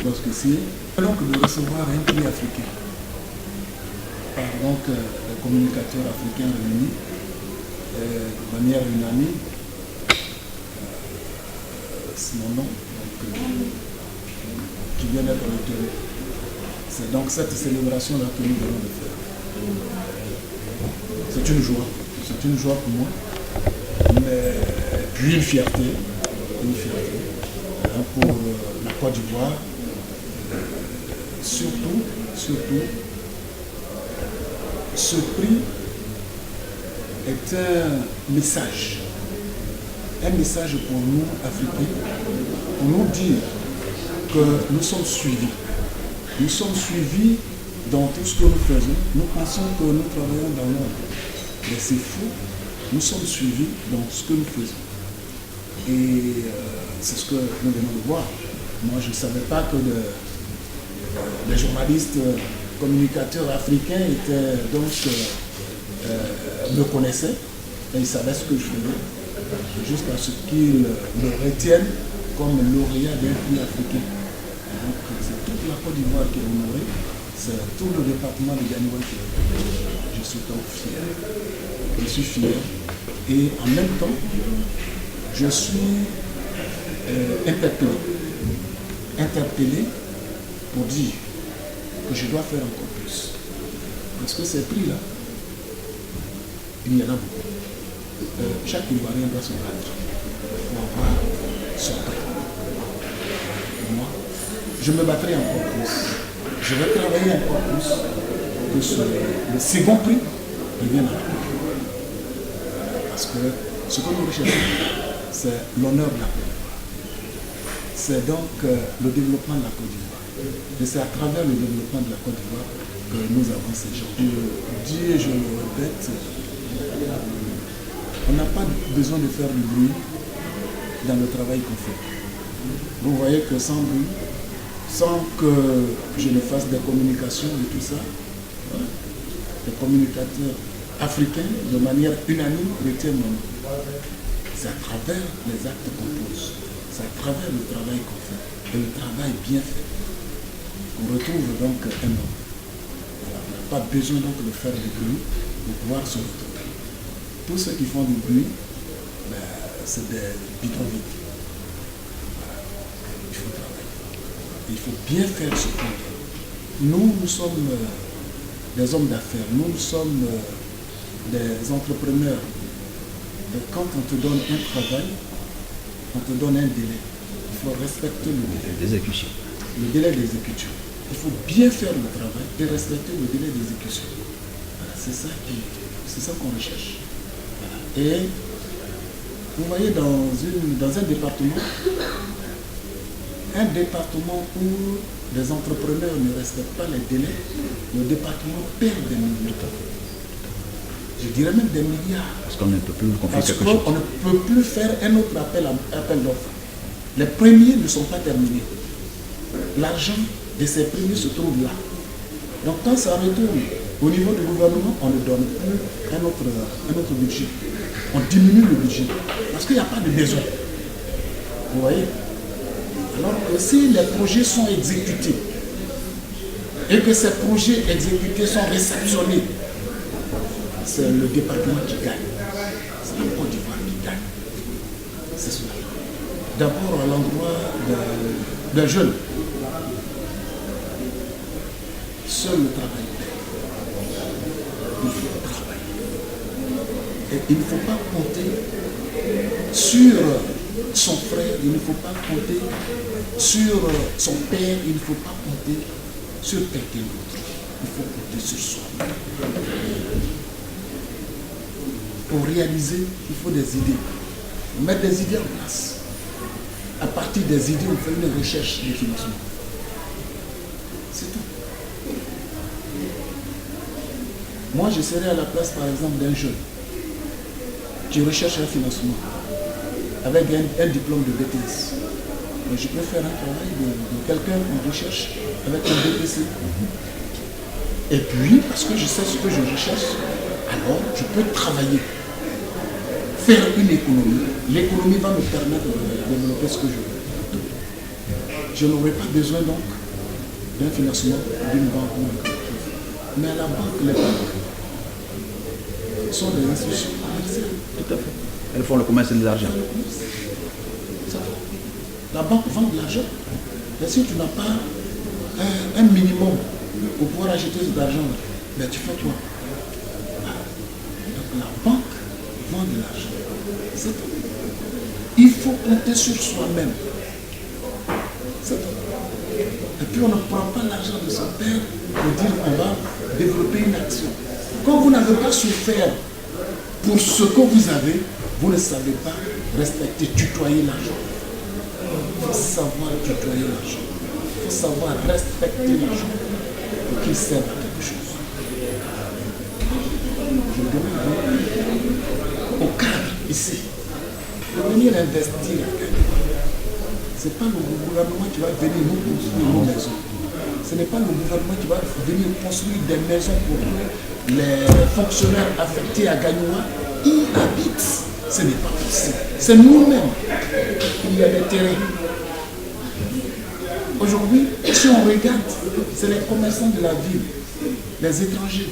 Lagos que c'est donc de recevoir un prix africain par donc les communicateurs africains réunis de manière unanime. C'est mon nom donc, qui vient d'être retenu. C'est donc cette célébration-là que nous venons de faire. C'est une joie pour moi, mais puis une fierté hein, pour la Côte d'Ivoire. Surtout, ce prix est un message pour nous, Africains, pour nous dire que nous sommes suivis. Nous sommes suivis dans tout ce que nous faisons. Nous pensons que nous travaillons dans l'ombre. Mais c'est faux. Nous sommes suivis dans ce que nous faisons. Et c'est ce que nous venons de voir. Moi, je ne savais pas que les journalistes communicateurs africains me connaissaient et ils savaient ce que je faisais, jusqu'à ce qu'ils me retiennent comme lauréat d'un prix africain. Donc, c'est toute la Côte d'Ivoire qui est honorée, c'est tout le département de Gagnoua qui est honoré. Je suis donc fier. Je suis fier. Et en même temps, je suis interpellé pour dire que je dois faire encore plus. Parce que ces prix-là, il y en a beaucoup. Chaque Ivoirien doit se battre pour avoir son prix. Moi, je me battrai encore plus. Je vais travailler encore plus que le second prix qui vient après. Parce que ce que nous recherchons, c'est l'honneur de la Côte d'Ivoire. C'est donc le développement de la Côte d'Ivoire. Et c'est à travers le développement de la Côte d'Ivoire que nous avons ces gens. Je dis et je le répète, on n'a pas besoin de faire du bruit dans le travail qu'on fait. Vous voyez que sans bruit, sans que je ne fasse des communications et tout ça, les communicateurs africains, de manière unanime, retiennent mon nom. C'est à travers les actes qu'on pose, c'est à travers le travail qu'on fait, et le travail bien fait. On retrouve donc un homme. Voilà, on n'a pas besoin donc de faire du bruit pour pouvoir se retrouver. Tous ceux qui font du bruit, ben, c'est des bidonvilles. Voilà. Il faut travailler. Il faut bien faire ce qu'on fait. Nous sommes des hommes d'affaires, nous sommes des entrepreneurs. Et quand on te donne un travail, on te donne un délai. Il faut respecter le délai d'exécution. Le délai d'exécution. Il faut bien faire le travail et respecter le délai d'exécution. Voilà, c'est ça qu'on recherche. Voilà. Et vous voyez dans un département où les entrepreneurs ne respectent pas les délais, le département perd des millions. Je dirais même des milliards. Parce qu'on ne peut plus confier quelque chose. Parce qu'on ne peut plus faire un autre appel d'offres. Les premiers ne sont pas terminés. L'argent de ces premiers se trouve là. Donc quand ça retourne au niveau du gouvernement, on ne donne plus un autre budget. On diminue le budget. Parce qu'il n'y a pas de besoin. Vous voyez? Alors que si les projets sont exécutés et que ces projets exécutés sont réceptionnés, c'est le département qui gagne. C'est la Côte d'Ivoire qui gagne. C'est cela. D'abord à l'endroit d'un jeune. Seul le travail paie. Il faut travailler. Et il ne faut pas compter sur son frère, il ne faut pas compter sur son père, il ne faut pas compter sur quelqu'un d'autre. Il faut compter sur soi. Pour réaliser, il faut des idées. Il faut mettre des idées en place. À partir des idées, on fait une recherche de financement. C'est tout. Moi, je serais à la place, par exemple, d'un jeune qui recherche un financement avec un diplôme de BTS. Mais je peux faire un travail de quelqu'un en recherche avec un BPC. Et puis, parce que je sais ce que je recherche, alors je peux travailler, faire une économie. L'économie va me permettre de développer ce que je veux. je n'aurai pas besoin donc d'un financement d'une banque ou d'un crédit. Mais à la banque, les banques sont des institutions commerciales. Tout à fait. Elles font le commerce de l'argent. La banque vend de l'argent. Mais si tu n'as pas un minimum pour pouvoir acheter cet argent, ben tu fais quoi? Donc la banque vend de l'argent. C'est tout. Il faut compter sur soi-même. C'est tout. Et puis on ne prend pas l'argent de son père pour dire qu'on va développer une action. Quand vous n'avez pas souffert pour ce que vous avez, vous ne savez pas respecter, tutoyer l'argent. Il faut savoir tutoyer l'argent. Il faut savoir respecter l'argent pour qu'il serve à quelque chose. Je demande au cadre ici de venir investir à quelque part. Ce n'est pas le gouvernement qui va venir nous construire nos maisons. Ce n'est pas le gouvernement qui va venir construire des maisons pour les fonctionnaires affectés à Gagnoua. Ils habitent. Ce n'est pas possible. C'est nous-mêmes. Il y a des terrains. Aujourd'hui, si on regarde, c'est les commerçants de la ville, les étrangers,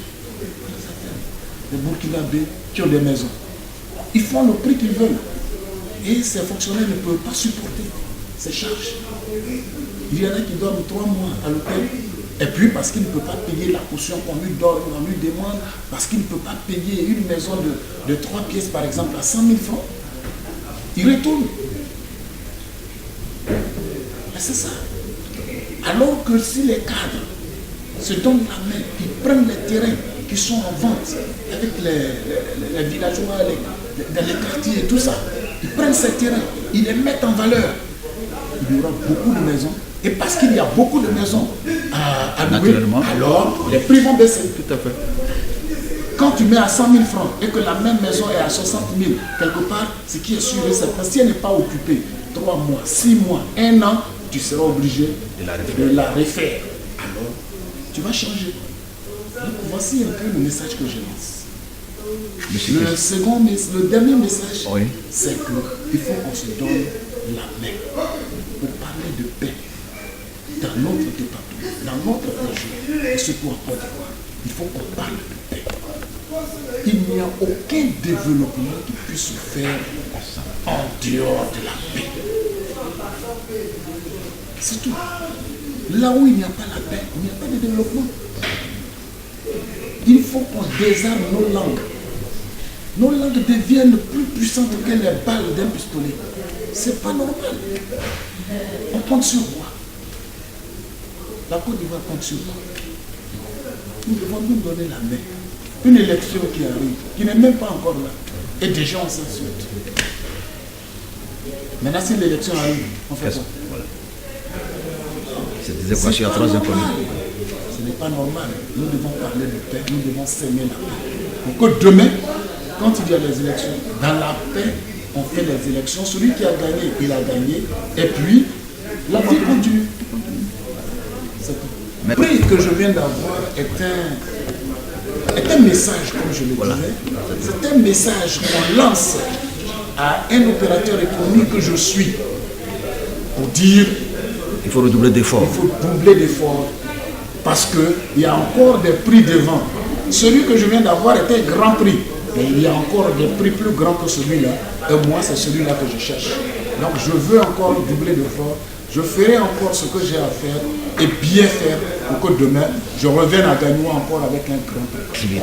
les Burkinabés qui ont des maisons. Ils font le prix qu'ils veulent. Et ces fonctionnaires ne peuvent pas supporter ces charges. Il y en a qui dorment 3 mois à l'hôtel. Et puis parce qu'il ne peut pas payer la caution qu'on lui donne, on lui demande, parce qu'il ne peut pas payer une maison de 3 pièces par exemple à 100 000 francs, il retourne. Mais c'est ça. Alors que si les cadres se donnent la main, ils prennent les terrains qui sont en vente avec les villageois, dans les quartiers et tout ça, ils prennent ces terrains, ils les mettent en valeur. Il y aura beaucoup de maisons. Et parce qu'il y a beaucoup de maisons à louer, alors les prix vont baisser. Tout à fait. Quand tu mets à 100 000 francs et que la même maison est à 60 000, quelque part, ce qui est sûr et certain, si elle n'est pas occupée 3 mois, 6 mois, 1 an, tu seras obligé de la refaire. Alors, tu vas changer. Donc, voici un peu le message que je lance. Le dernier message, oui, c'est qu'il faut qu'on se donne la main pour parler de paix dans notre département, dans notre région, et surtout en Côte d'Ivoire. Il faut qu'on parle de paix. Il n'y a aucun développement qui puisse se faire en dehors de la paix. C'est tout. Là où il n'y a pas la paix, il n'y a pas de développement. Il faut qu'on désarme nos langues. Nos langues deviennent plus puissantes que les balles d'un pistolet. C'est pas normal. On compte sur quoi? La Côte d'Ivoire compte sur quoi? Nous devons nous donner la main. Une élection qui arrive, qui n'est même pas encore là. Et déjà on s'insulte. Maintenant si l'élection arrive, on fait quoi? C'est des équations à 3 inconnues. Ce n'est pas normal. Nous devons parler de paix, nous devons s'aimer la paix. Pour que demain, quand il y a les élections, dans la paix, on fait les élections. Celui qui a gagné, il a gagné. Et puis, la vie continue. C'est tout. Le prix que je viens d'avoir est un message, comme je le disais. C'est un message qu'on lance à un opérateur économique que je suis pour dire il faut redoubler d'efforts. Il faut doubler d'efforts parce qu'il y a encore des prix devant. Celui que je viens d'avoir est un grand prix. Mais il y a encore des prix plus grands que celui-là. Et moi, c'est celui-là que je cherche. Donc, je veux encore doubler d'efforts. Je ferai encore ce que j'ai à faire et bien faire pour que demain, je revienne à Gagnoua encore avec un grand prix.